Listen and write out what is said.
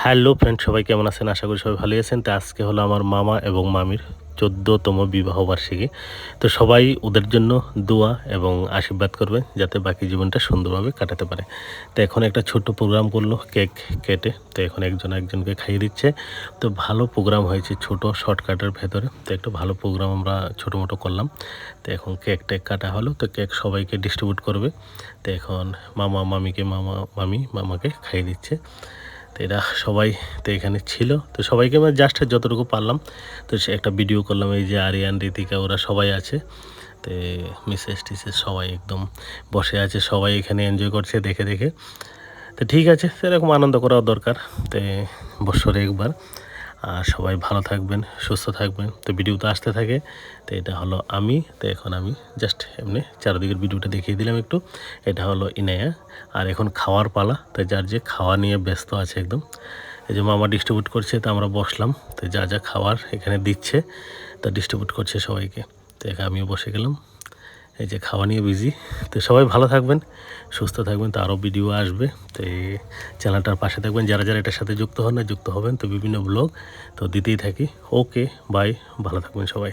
Hello friend, সবাই কেমন আছেন? আশা করি সবাই ভালোই আছেন। তো আজকে হলো আমার মামা এবং মামির ১৪তম বিবাহবার্ষিকী। তো সবাই ওদের জন্য দোয়া এবং আশীর্বাদ করবেন যাতে বাকি জীবনটা সুন্দরভাবে কাটাতে পারে। তো এখন একটা ছোট্ট প্রোগ্রাম করলো কেক কেটে। তো এখন একজন একজনকে খাইয়ে দিচ্ছে। তো ভালো প্রোগ্রাম হয়েছে ছোট শর্টকাটের ভেতরে। তো একটা ভালো প্রোগ্রাম আমরা ছোটো-মোটো করলাম। তো এখন কেক টেক কাটা হলো। তো কেক সবাইকে ডিস্ট্রিবিউট করবে। তো এখন মামা মামিকে মামি মামাকে খাইয়ে দিচ্ছে। তো এরা সবাই তো এখানে ছিল। তো সবাইকে আমি জাস্ট যতটুকু পারলাম তো সে একটা ভিডিও করলাম। এই যে আরিয়ান, ঋতিকা ওরা সবাই আছে। তো মিসেস টিসেস সবাই একদম বসে আছে, সবাই এখানে এনজয় করছে দেখে দেখে। তো ঠিক আছে, সেরকম আনন্দ করাও দরকার। তো বছরে একবার। আর সবাই ভালো থাকবেন, সুস্থ থাকবেন। তো ভিডিও তো আসতে থাকে। তো এটা হলো আমি। তো এখন আমি জাস্ট এমনি চারদিকের ভিডিওটা দেখিয়ে দিলাম একটু। এটা হলো ইনায়া। আর এখন খাওয়ার পালা। তো যার যে খাওয়া নিয়ে ব্যস্ত আছে একদম। এই যে মামা ডিস্ট্রিবিউট করছে, তো আমরা বসলাম। তো যা যা খাওয়ার এখানে দিচ্ছে তা ডিস্ট্রিবিউট করছে সবাইকে। তো এখানে আমিও বসে গেলাম। এই যে খাওয়া নিয়ে বিজি। তো সবাই ভালো থাকবেন, সুস্থ থাকবেন। তো আরও ভিডিও আসবে। তো এই চ্যানেলটার পাশে থাকবেন, যারা যারা এটার সাথে যুক্ত হন না, যুক্ত হবেন। তো বিভিন্ন ব্লগ তো দিতেই থাকি। ওকে, বাই, ভালো থাকবেন সবাই।